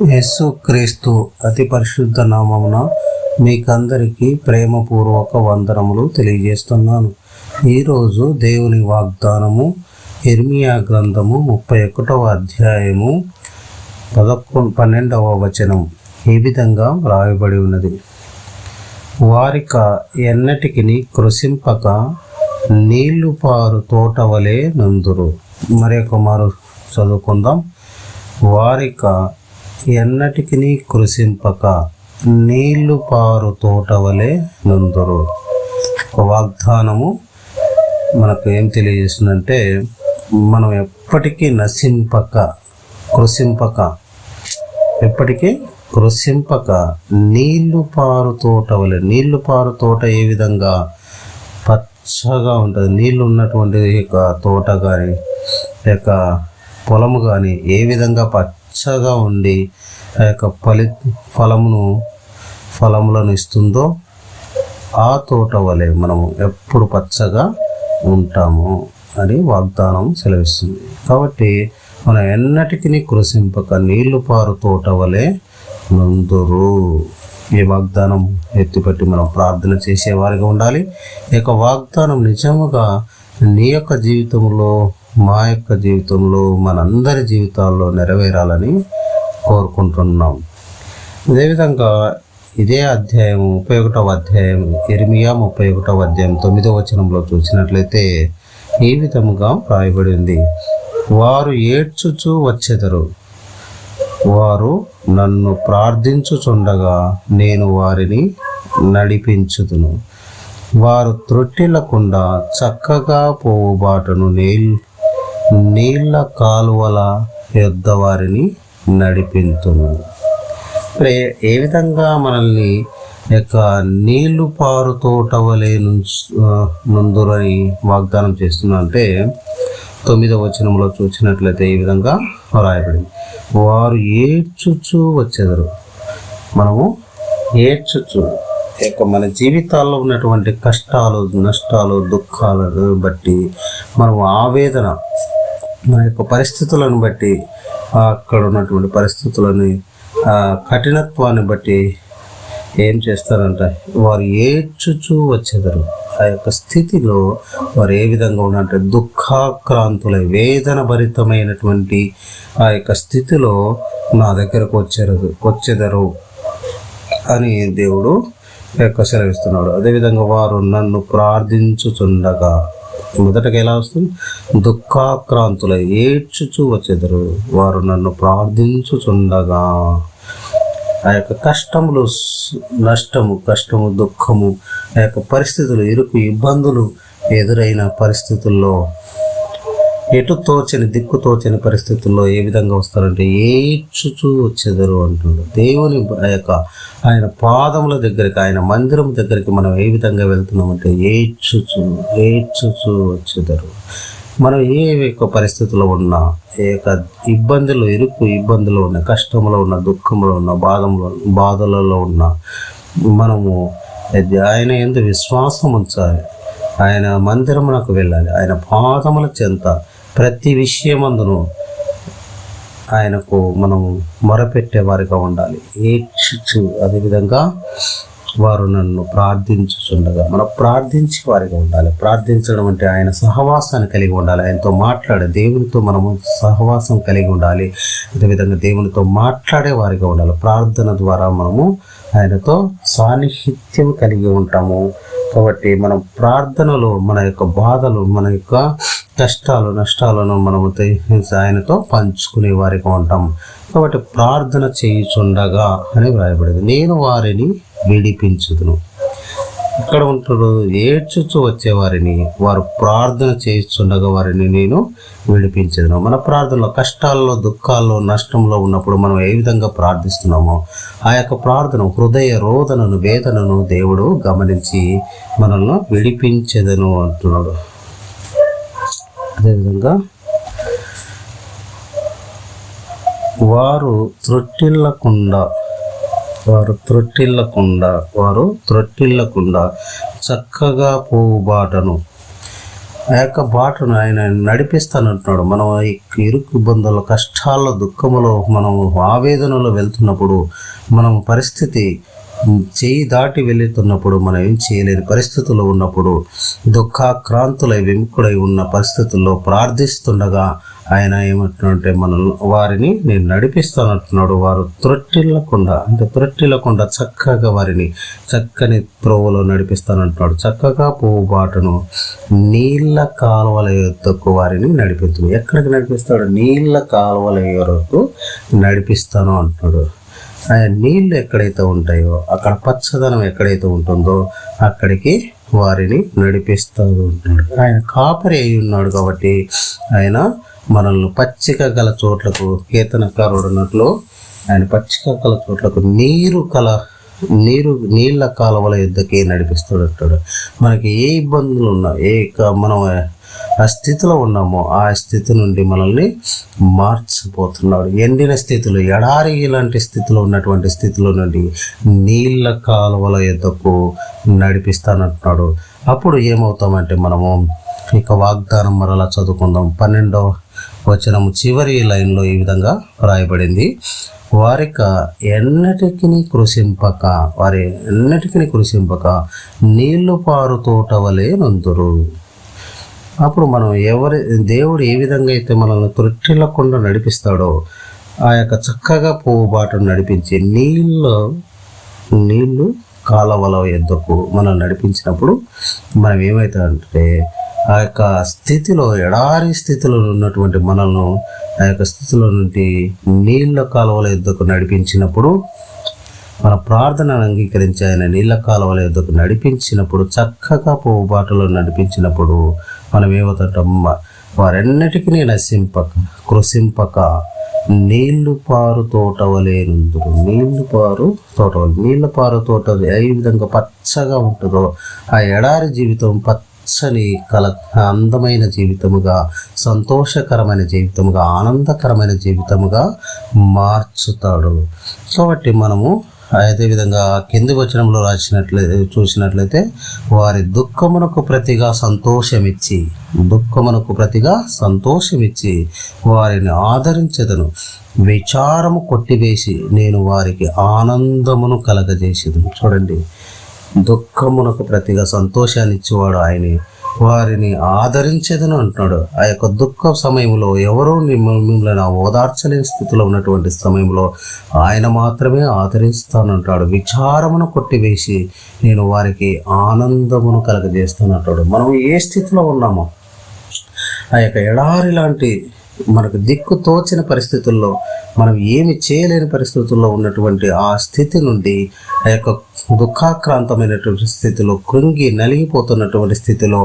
యేసుక్రీస్తు అతి పరిశుద్ధ నామమున మీకందరికీ ప్రేమపూర్వక వందనములు తెలియజేస్తున్నాను. ఈరోజు దేవుని వాగ్దానము యిర్మీయా గ్రంథము 31వ అధ్యాయము 12వ వచనం ఈ విధంగా వ్రాయబడి ఉన్నది. వారిక ఎన్నటికి కృశింపక నీళ్లు పారు తోట వలె నందురు. మరొక మారు చదువుకుందాం. వారిక ఎన్నటికి కృశింపక నీళ్లు పారు తోట వలె నందురు. ఒక వాగ్దానము మనకు ఏం తెలియజేస్తుందంటే, మనం ఎప్పటికీ కృశింపక నీళ్లు పారు తోట వలె. నీళ్లు పారు తోట ఏ విధంగా పచ్చగా ఉంటుంది, నీళ్ళు ఉన్నటువంటి తోట కానీ లేక పొలము కానీ ఏ విధంగా పచ్చగా ఉండి ఆ యొక్క ఫలములను ఇస్తుందో ఆ తోట వలె మనము ఎప్పుడు పచ్చగా ఉంటాము అని వాగ్దానం సెలవిస్తుంది. కాబట్టి మనం ఎన్నటికీ కృశింపక నీళ్లు పారు తోట వలె నందురు. ఈ వాగ్దానం ఎత్తిపట్టి మనం ప్రార్థన చేసేవారిగా ఉండాలి. ఈ యొక్క వాగ్దానం నిజముగా నీ యొక్క జీవితంలో, మా యొక్క జీవితంలో, మనందరి జీవితాల్లో నెరవేరాలని కోరుకుంటున్నాం. అదేవిధంగా ఇదే అధ్యాయం 31వ అధ్యాయం యిర్మీయా 31వ అధ్యాయం 9వ వచనంలో చూసినట్లయితే ఈ విధముగా రాయబడి ఉంది. వారు ఏడ్చుచూ వచ్చెదరు, వారు నన్ను ప్రార్థించుచుండగా నేను వారిని నడిపించుదును. వారు త్రొట్టిల్లకుండా చక్కగా పోవు బాటను నీళ్ల కాలువల యొద్ద వారిని నడిపించును. ఇప్పుడు ఏ విధంగా మనల్ని యొక్క నీళ్లు పారు తోట వలె నుందురని వాగ్దానం చేస్తున్నా అంటే 9వ వచనంలో చూసినట్లయితే ఈ విధంగా రాయబడింది. వారు ఏడ్చుచూ వచ్చెదరు. మనము ఏడ్చుచు మన జీవితాల్లో ఉన్నటువంటి కష్టాలు, నష్టాలు, దుఃఖాలను బట్టి మనం ఆవేదన, మన యొక్క పరిస్థితులను బట్టి, అక్కడ ఉన్నటువంటి పరిస్థితులని కఠినత్వాన్ని బట్టి ఏం చేస్తారంటే వారు ఏడ్చుచూ వచ్చేదరు. ఆ యొక్క స్థితిలో వారు ఏ విధంగా ఉన్నంటే దుఃఖాక్రాంతులై వేదన భరితమైనటువంటి ఆ యొక్క స్థితిలో నా దగ్గరకు వచ్చేదరు అని దేవుడు సెలవిస్తున్నాడు. అదేవిధంగా వారు నన్ను ప్రార్థించుచుండగా, మొదటగా ఎలా వస్తుంది? దుఃఖాక్రాంతులై ఏడ్చుచూ వచ్చేదరు. వారు నన్ను ప్రార్థించుచుండగా. ఆ యొక్క కష్టములు, కష్టము, దుఃఖము, ఆ యొక్క పరిస్థితులు, ఇరుకు, ఇబ్బందులు ఎదురైన పరిస్థితుల్లో, దిక్కు తోచని పరిస్థితుల్లో ఏ విధంగా వస్తారంటే ఏడ్చుచూ వచ్చేదరు అంటున్నాడు. దేవుని ఆయన పాదముల దగ్గరికి, ఆయన మందిరం దగ్గరికి మనం ఏ విధంగా వెళ్తున్నామంటే ఏడ్చుచూ వచ్చేదరు. మనం ఏ యొక్క పరిస్థితుల్లో ఉన్నా, ఏ యొక్క ఇబ్బందులు ఉన్న, కష్టంలో ఉన్న, దుఃఖంలో ఉన్న, బాధలలో ఉన్న మనము ఆయన యందు విశ్వాసం ఉంచాలి. ఆయన మందిరమునకు వెళ్ళాలి. ఆయన పాదముల చెంత ప్రతి విషయమందును ఆయనకు మనము మొరపెట్టే వారిగా ఉండాలి. ఏడ్చుచు. అదేవిధంగా వారు నన్ను ప్రార్థించుచుండగా, మనం ప్రార్థించే వారిగా ఉండాలి. ప్రార్థించడం అంటే ఆయన సహవాసాన్ని కలిగి ఉండాలి. ఆయనతో మాట్లాడే, దేవునితో మనము సహవాసం కలిగి ఉండాలి. అదేవిధంగా దేవునితో మాట్లాడే వారిగా ఉండాలి. ప్రార్థన ద్వారా మనము ఆయనతో సాన్నిహిత్యం కలిగి ఉంటాము. కాబట్టి మనం ప్రార్థనలో మన యొక్క బాధలు, మన యొక్క కష్టాలు, నష్టాలను మనము ఆయనతో పంచుకునే వారిగా ఉంటాం. కాబట్టి ప్రార్థన చేయుచుండగా అని వ్రాయబడింది. నేను వారిని విడిపించుదును. ఇక్కడ ఉంటాడు ఏడ్చుచూ వచ్చేవారిని, వారు ప్రార్థన చేయుచుండగా వారిని నేను విడిపించదును. మన ప్రార్థనలో కష్టాల్లో, దుఃఖాల్లో, నష్టంలో ఉన్నప్పుడు మనం ఏ విధంగా ప్రార్థిస్తున్నామో ఆ యొక్క ప్రార్థన, హృదయ రోదనను, వేదనను దేవుడు గమనించి మనల్ని విడిపించదను అంటున్నాడు. అదేవిధంగా వారు త్రొట్టిల్లకుండా చక్కగా పోవు బాటను ఆ యొక్క బాటను ఆయన నడిపిస్తానంటున్నాడు. మనం ఈ ఇరుకు ఇబ్బందుల కష్టాల్లో దుఃఖములో మనం ఆవేదనలో వెళ్తున్నప్పుడు మనం పరిస్థితి చేయి దాటి వెళుతున్నప్పుడు మనం ఏం చేయలేని పరిస్థితుల్లో ఉన్నప్పుడు దుఃఖాక్రాంతులై విముఖుడై ఉన్న పరిస్థితుల్లో ప్రార్థిస్తుండగా ఆయన ఏమంటున్నాడంటే వారిని నేను నడిపిస్తానంటున్నాడు. వారు త్రొట్టిల్లకుండా చక్కగా వారిని చక్కని త్రోవలో నడిపిస్తానంటున్నాడు. చక్కగా పోవు బాటను నీళ్ళ కాలువల యొద్దకు వారిని నడిపిస్తాడు. ఎక్కడికి నడిపిస్తాడు? నీళ్ళ కాలువల వరకు నడిపిస్తాను అంటున్నాడు. ఆయన నీళ్ళు ఎక్కడైతే ఉంటాయో అక్కడ పచ్చదనం ఎక్కడైతే ఉంటుందో అక్కడికి వారిని నడిపిస్తూ ఉంటున్నాడు. ఆయన కాపరి అయి ఉన్నాడు కాబట్టి ఆయన మనల్ని పచ్చిక గల చోట్లకు, కీర్తనకారుడు అన్నట్లు ఆయన పచ్చిక గల చోట్లకు నీళ్ళ కాలువల యుద్ధకి నడిపిస్తాడు అంటాడు. మనకి ఏ ఇబ్బందులు ఉన్నా, మనం ఆ స్థితిలో ఉన్నామో ఆ స్థితి నుండి మనల్ని మార్చిపోతున్నాడు. ఎండిన స్థితిలో, ఎడారి లాంటి స్థితిలో ఉన్నటువంటి స్థితిలో నుండి నీళ్ళ కాలువల యుద్ధకు నడిపిస్తానంటున్నాడు. అప్పుడు ఏమవుతామంటే మనము ఇక వాగ్దానం మరలా చదువుకుందాం. 12వ వచనము చివరి లైన్లో ఈ విధంగా రాయబడింది. ఎన్నటికీ కృషింపక నీళ్లు పారు తోట వలె నందురు. అప్పుడు మనం దేవుడు ఏ విధంగా అయితే మనల్ని త్రొట్టిల్లకుండా నడిపిస్తాడో ఆ యొక్క చక్కగా పోవు బాటను నడిపించి నీళ్ళు కాలవల యొద్దకు మనం నడిపించినప్పుడు మనం ఏమవుతామంటే ఆ యొక్క స్థితిలో, ఎడారి స్థితిలో ఉన్నటువంటి మనల్ని ఆ యొక్క స్థితిలో నుండి నీళ్ళ కాలువల యొద్దకు నడిపించినప్పుడు, మన ప్రార్థనను అంగీకరించి ఆయన నీళ్ళ కాలువల యొద్దకు నడిపించినప్పుడు, చక్కగా పోవు బాటలో నడిపించినప్పుడు మనం ఏమవుతాం? వారెన్నటికీ కృషింపక నీళ్లు పారు తోట వలె నుందురు. నీళ్లు పారు తోట ఏ విధంగా పచ్చగా ఉంటుందో ఆ ఎడారి జీవితం పచ్చని అందమైన జీవితముగా, సంతోషకరమైన జీవితముగా, ఆనందకరమైన జీవితముగా మార్చుతాడు. కాబట్టి మనము అదేవిధంగా కింది వచనంలో చూసినట్లయితే వారి దుఃఖమునకు ప్రతిగా సంతోషమిచ్చి వారిని ఆదరించెదను. విచారము కొట్టివేసి నేను వారికి ఆనందమును కలగజేసేదను. చూడండి, దుఃఖమునకు ప్రతిగా సంతోషాన్ని ఇచ్చేవాడు ఆయనే. వారిని ఆదరించేదను అంటున్నాడు. ఆ యొక్క దుఃఖ సమయంలో ఎవరో మిమ్మల్ని ఓదార్చలేని స్థితిలో ఉన్నటువంటి సమయంలో ఆయన మాత్రమే ఆదరిస్తానంటాడు. విచారమును కొట్టివేసి నేను వారికి ఆనందమును కలగజేస్తానంటాడు. మనం ఏ స్థితిలో ఉన్నామో ఆ యొక్క ఎడారి లాంటి మనకు దిక్కు తోచిన పరిస్థితుల్లో, మనం ఏమి చేయలేని పరిస్థితుల్లో ఉన్నటువంటి ఆ స్థితి నుండి, ఆ యొక్క దుఃఖాక్రాంతమైనటువంటి స్థితిలో, కృంగి నలిగిపోతున్నటువంటి స్థితిలో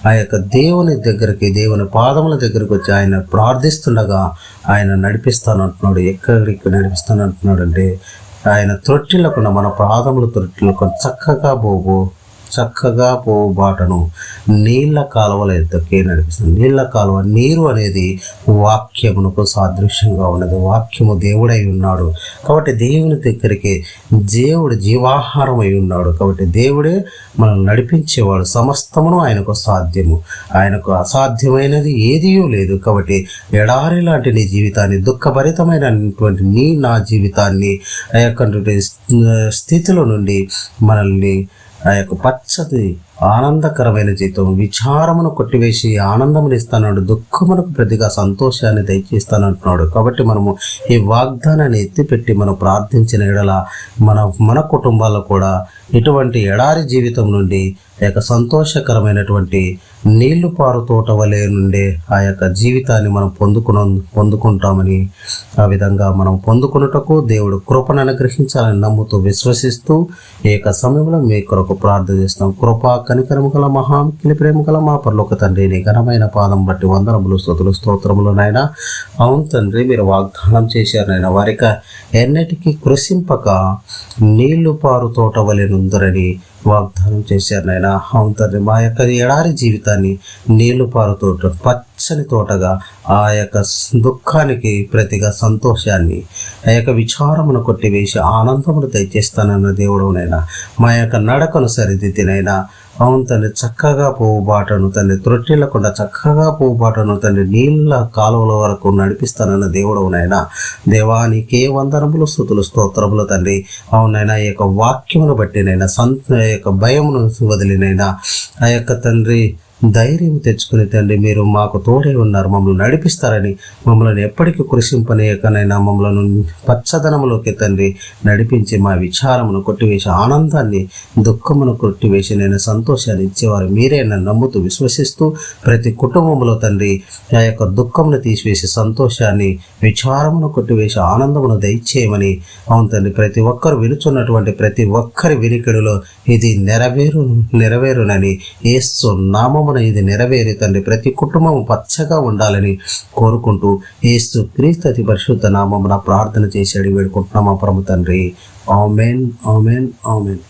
ఆ యొక్క దేవుని పాదముల దగ్గరికి వచ్చి ఆయన ప్రార్థిస్తుండగా ఆయన నడిపిస్తానంటున్నాడు. ఎక్కడికి నడిపిస్తానంటున్నాడు అంటే ఆయన త్రొట్టిల్లకుండా, మన పాదములు త్రొట్టిల్లకుండా చక్కగా పోవు బాటను నీళ్ళ కాలువల యొద్దకే నడిపిస్తుంది. నీళ్ళ కాలువ, నీరు అనేది వాక్యమునకు సాదృశ్యంగా ఉన్నది. వాక్యము దేవుడై ఉన్నాడు కాబట్టి దేవుని దగ్గరికి దేవుడు జీవాహారం అయి ఉన్నాడు కాబట్టి దేవుడే మనల్ని నడిపించేవాడు. సమస్తమును ఆయనకు సాధ్యము. ఆయనకు అసాధ్యమైనది ఏదీయూ లేదు. కాబట్టి ఎడారి లాంటి నీ జీవితాన్ని, దుఃఖభరితమైనటువంటి నా జీవితాన్ని ఆ యొక్క స్థితిలో నుండి మనల్ని ఆ యొక్క పచ్చది ఆనందకరమైన జీవితం, విచారమును కొట్టివేసి ఆనందమును ఇస్తాడు. దుఃఖమునకు ప్రతిగా సంతోషాన్ని దయచేస్తానంటున్నాడు. కాబట్టి మనము ఈ వాగ్దానాన్ని ఎత్తిపెట్టి మనం ప్రార్థించిన ఎడల మన కుటుంబాల్లో కూడా ఇటువంటి ఎడారి జీవితం నుండి ఆ యొక్క సంతోషకరమైనటువంటి నీళ్లు పారు తోట వలె నుండే ఆ యొక్క జీవితాన్ని మనం పొందుకుంటామని, ఆ విధంగా మనం పొందుకున్నటకు దేవుడు కృపను అనుగ్రహించాలని నమ్ముతూ, విశ్వసిస్తూ ఈ యొక్క సమయంలో మీ కొరకు ప్రార్థన చేస్తాం. కృపా కనికరము గల మహామిక్కిలి ప్రేమ గల మా పరలోక తండ్రి, నీ ఘనమైన పాదం బట్టి వందనములు, స్తుతులు, స్తోత్రములు నాయన. అవును తండ్రి, మీరు వాగ్దానం చేశారు నాయన, వారిక ఎన్నటికీ కృషింపక నీళ్లు పారు తోట వలె నుందరని వాగ్దానం చేశారు నాయన. అవును తండ్రి, మా యొక్క ఎడారి జీవితాన్ని నీళ్లు పారు తోట, పచ్చని తోటగా, ఆ యొక్క దుఃఖానికి ప్రతిగా సంతోషాన్ని, ఆ యొక్క విచారమును కొట్టివేసి ఆనందమును దయచేస్తానన్న దేవుడవునైనా, మా యొక్క నడకను సరిదిద్దినైనా అవును తండ్రి, చక్కగా పోవు బాటను తండ్రి, త్రొట్టిల్లకుండా చక్కగా పోవు బాటను తండ్రి, నీళ్ళ కాలువల వరకు నడిపిస్తానన్న దేవుడు నాయన. దేవానికే వందనములు, స్తుతులు, స్తోత్రములు తండ్రి. అవునైనా ఈ యొక్క వాక్యమును బట్టి నైనా ఆ యొక్క భయమును వదిలినైనా ఆ యొక్క తండ్రి ధైర్యం తెచ్చుకుని తండ్రి మీరు మాకు తోడే ఉన్నారు, మమ్మల్ని నడిపిస్తారని, మమ్మల్ని ఎప్పటికీ కృషింపనీయకనైనా మమ్మల్ని పచ్చదనములోకి తండ్రి నడిపించి మా విచారమును కొట్టివేసి ఆనందాన్ని, దుఃఖమును కొట్టివేసి నేను సంతోషాన్ని ఇచ్చేవారు మీరే నన్ను నమ్ముతూ విశ్వసిస్తూ ప్రతి కుటుంబంలో తండ్రి ఆ యొక్క దుఃఖమును తీసివేసి సంతోషాన్ని, విచారమును కొట్టివేసి ఆనందమును దయచేయమని. అవును తండ్రి, ప్రతి ఒక్కరు వినుచున్నటువంటి ప్రతి ఒక్కరి వినికిడిలో ఇది నెరవేరునని యేసు నామము ఇది నెరవేరి తండ్రి ప్రతి కుటుంబం పచ్చగా ఉండాలని కోరుకుంటూ యేసు క్రీస్తు అతి పరిశుద్ధ నామమున ప్రార్థన చేసి అడిగి వేడుకుంటున్నాం పరమ తండ్రి. ఆమేన్, ఆమేన్, ఆమేన్.